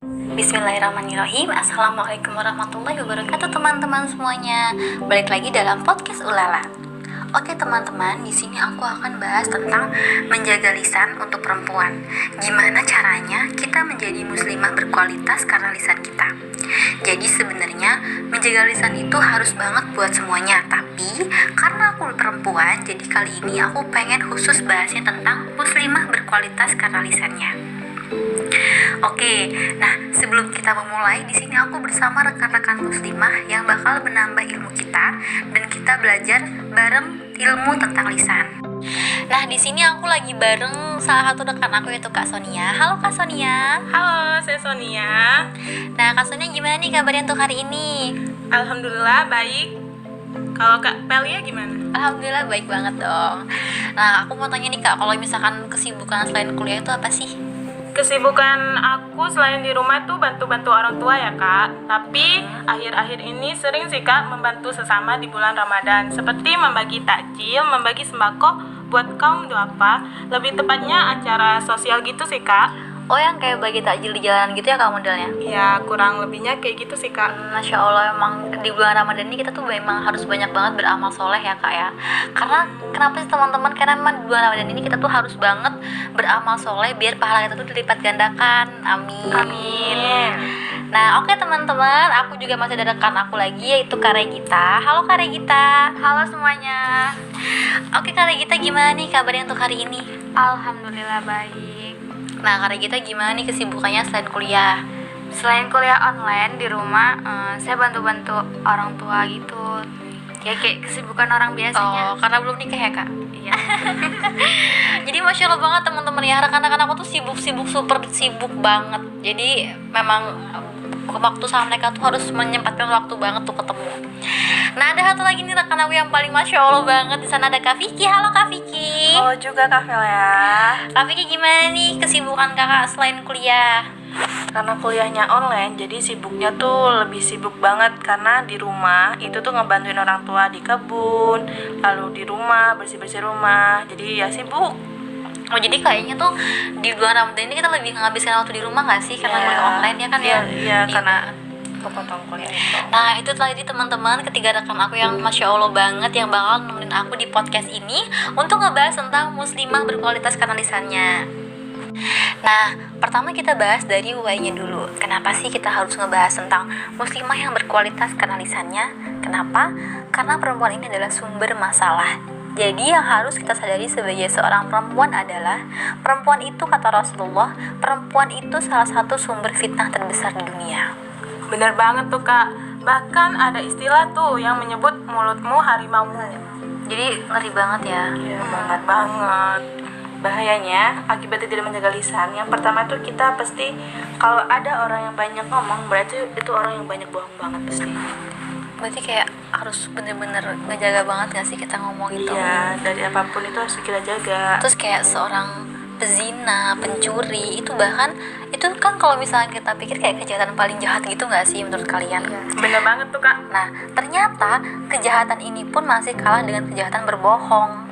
Bismillahirrahmanirrahim. Assalamualaikum warahmatullahi wabarakatuh teman-teman semuanya. Balik lagi dalam podcast Ulala. Oke teman-teman, di sini aku akan bahas tentang menjaga lisan untuk perempuan. Gimana caranya kita menjadi muslimah berkualitas karena lisan kita. Jadi sebenarnya menjaga lisan itu harus banget buat semuanya. Tapi karena aku perempuan, jadi kali ini aku pengen khusus bahasnya tentang muslimah berkualitas karena lisannya. Oke, nah sebelum kita memulai, di sini aku bersama rekan-rekan muslimah yang bakal menambah ilmu kita dan kita belajar bareng ilmu tentang lisan. Nah, di sini aku lagi bareng salah satu rekan aku yaitu Kak Sonia. Halo Kak Sonia. Halo, saya Sonia. Nah, Kak Sonia gimana nih kabarnya untuk hari ini? Alhamdulillah baik. Kalau Kak Pelia gimana? Alhamdulillah baik banget dong. Nah, aku mau tanya nih Kak, kalau misalkan kesibukan selain kuliah itu apa sih? Kesibukan aku selain di rumah tuh bantu-bantu orang tua ya Kak. Tapi akhir-akhir ini sering sih Kak membantu sesama di bulan Ramadan, seperti membagi takjil, membagi sembako buat kaum duafa. Lebih tepatnya acara sosial gitu sih Kak. Oh, yang kayak bagi takjil di jalanan gitu ya Kak modelnya? Ya kurang lebihnya kayak gitu sih Kak. Masya Allah, emang di bulan Ramadan ini kita tuh memang harus banyak banget beramal soleh ya Kak ya. Karena kenapa sih teman-teman? Karena memang di bulan Ramadan ini kita tuh harus banget beramal soleh biar pahala kita tuh dilipat gandakan. Amin. Amin. Nah oke teman-teman, aku juga masih ada rekan aku lagi yaitu Kak Regita. Halo Kak Regita. Halo semuanya. Oke Kak Regita, gimana nih kabarnya untuk hari ini? Alhamdulillah baik. Nah Kak Regita gimana nih kesibukannya selain kuliah? Selain kuliah online di rumah, saya bantu-bantu orang tua gitu. Ya kayak kesibukan orang biasanya. Oh, karena belum nikah ya Kak? Iya. Jadi Masya Allah banget teman-teman ya, rekan-rekan aku tuh sibuk-sibuk, super sibuk banget. Jadi memang waktu sama mereka tuh harus menyempatkan waktu banget tuh ketemu. Nah ada satu lagi nih rekan aku yang paling Masya Allah banget. Di sana ada Kak Vicky. Halo Kak Vicky. Halo juga Kak Pelia. Kak Vicky, gimana nih kesibukan kakak selain kuliah? Karena kuliahnya online, jadi sibuknya tuh lebih sibuk banget. Karena di rumah itu tuh ngebantuin orang tua di kebun, lalu di rumah bersih-bersih rumah. Jadi ya sibuk. Oh jadi kayaknya tuh di bulan Ramadan ini kita lebih menghabiskan waktu di rumah nggak sih? Karena kuliah online ya kan ya? Iya, karena kepotong kuliah itu. Nah itu tadi teman-teman, ketiga rekan aku yang Masya Allah banget yang bakal nemenin aku di podcast ini untuk ngebahas tentang muslimah berkualitas karena lisannya. Nah pertama kita bahas dari why-nya dulu. Kenapa sih kita harus ngebahas tentang muslimah yang berkualitas karena lisannya? Kenapa? Karena perempuan ini adalah sumber masalah. Jadi yang harus kita sadari sebagai seorang perempuan adalah perempuan itu, kata Rasulullah, perempuan itu salah satu sumber fitnah terbesar di dunia. Bener banget tuh Kak. Bahkan ada istilah tuh yang menyebut mulutmu harimaumu. Jadi ngeri banget ya. Iya banget. Bahayanya akibatnya tidak menjaga lisan. Yang pertama tuh kita pasti kalau ada orang yang banyak ngomong, berarti itu orang yang banyak bohong banget pasti. Berarti kayak harus bener-bener ngejaga banget gak sih kita ngomong itu? Iya, dari apapun itu harus kita jaga. Terus kayak seorang pezina, pencuri, itu bahkan itu kan kalau misalnya kita pikir kayak kejahatan paling jahat gitu gak sih menurut kalian? Bener banget tuh Kak. Nah ternyata kejahatan ini pun masih kalah dengan kejahatan berbohong.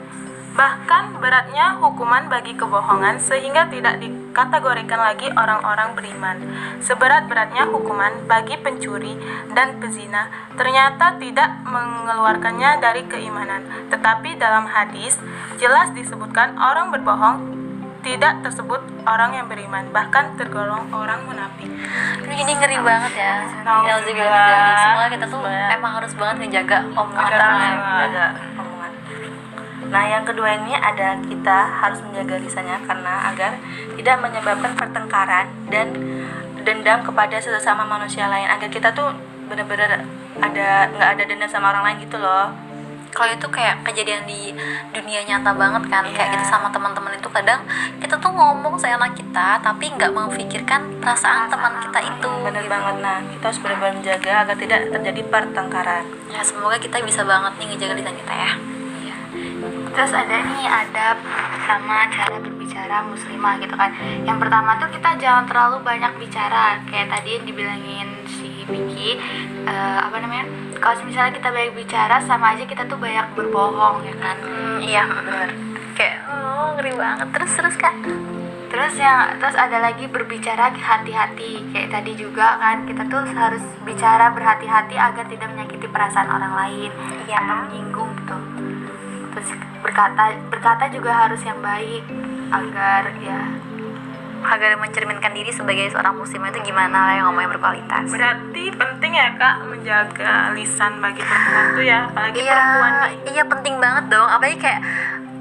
Bahkan beratnya hukuman bagi kebohongan sehingga tidak dikategorikan lagi orang-orang beriman. Seberat-beratnya hukuman bagi pencuri dan pezina ternyata tidak mengeluarkannya dari keimanan. Tetapi dalam hadis jelas disebutkan orang berbohong tidak tersebut orang yang beriman, bahkan tergolong orang munafik. Ini ngeri banget ya. Alhamdulillah. Semoga kita tuh emang harus banget ngejaga omongan kita. Nah yang kedua ini ada kita harus menjaga lisannya karena agar tidak menyebabkan pertengkaran dan dendam kepada sesama manusia lain, agar kita tuh benar-benar nggak ada dendam sama orang lain gitu loh. Kalau itu kayak kejadian di dunia nyata banget kan. Kayak kita sama teman-teman itu kadang kita tuh ngomong seenak kita tapi nggak memikirkan perasaan teman kita itu. Bener gitu. banget. Nah kita harus benar-benar menjaga agar tidak terjadi pertengkaran. Ya semoga kita bisa banget nih ngejaga lisan kita ya. Terus ada nih adab sama cara berbicara muslimah gitu kan. Yang pertama tuh kita jangan terlalu banyak bicara. Kayak tadi yang dibilangin si Vicky, kalau misalnya kita banyak bicara sama aja kita tuh banyak berbohong ya kan. Iya benar. Kayak ngeri banget. Terus Kak. Terus ada lagi berbicara hati-hati. Kayak tadi juga kan kita tuh harus bicara berhati-hati agar tidak menyakiti perasaan orang lain atau menyinggung gitu. Terus berkata juga harus yang baik agar mencerminkan diri sebagai seorang muslimah itu gimana yang ngomong yang berkualitas. Berarti penting ya Kak menjaga lisan bagi perempuan tuh ya, apalagi perempuan nih. Iya penting banget dong. Apalagi kayak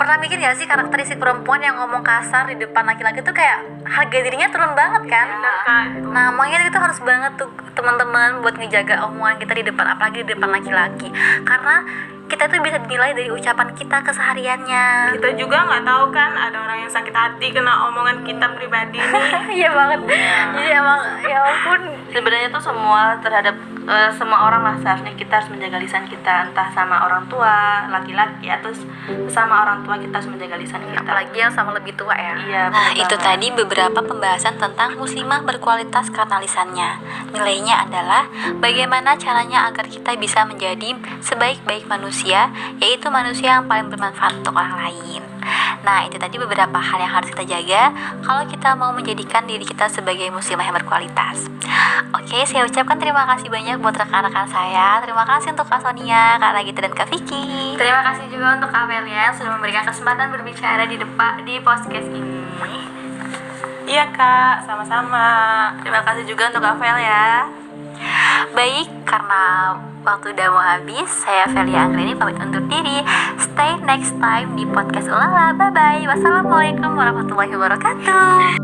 pernah mikir gak sih karakteristik perempuan yang ngomong kasar di depan laki-laki tuh kayak harga dirinya turun banget kan? Benar Kak. Nah makanya itu harus banget tuh teman-teman buat ngejaga omongan kita di depan, apalagi di depan laki-laki, karena kita tuh bisa dinilai dari ucapan kita kesehariannya. Kita juga nggak tahu kan ada orang yang sakit hati kena omongan kita pribadi nih. Iya banget. Jadi emang ya ampun. Sebenarnya tuh semua terhadap semua orang lah seharusnya kita harus menjaga lisan kita, entah sama orang tua, laki-laki atau sama orang tua kita harus menjaga lisan kita. Apalagi yang sama lebih tua ya. Iya. Nah, betul itu banget. tadi beberapa pembahasan tentang muslimah berkualitas karena lisannya. Nilainya adalah bagaimana caranya agar kita bisa menjadi sebaik-baik manusia, yaitu manusia yang paling bermanfaat untuk orang lain. Nah, itu tadi beberapa hal yang harus kita jaga kalau kita mau menjadikan diri kita sebagai muslimah yang berkualitas. Oke, saya ucapkan terima kasih banyak buat rekan-rekan saya. Terima kasih untuk Kak Sonia, Kak Ragita, dan Kak Vicky. Terima kasih juga untuk Amelia yang sudah memberikan kesempatan berbicara di podcast ini. Iya Kak, sama-sama. Terima kasih juga untuk Avel ya. Baik, karena waktu udah mau habis, saya Velia Anggrini pamit undur diri. Stay next time di podcast Ulala. Bye-bye. Wassalamualaikum warahmatullahi wabarakatuh.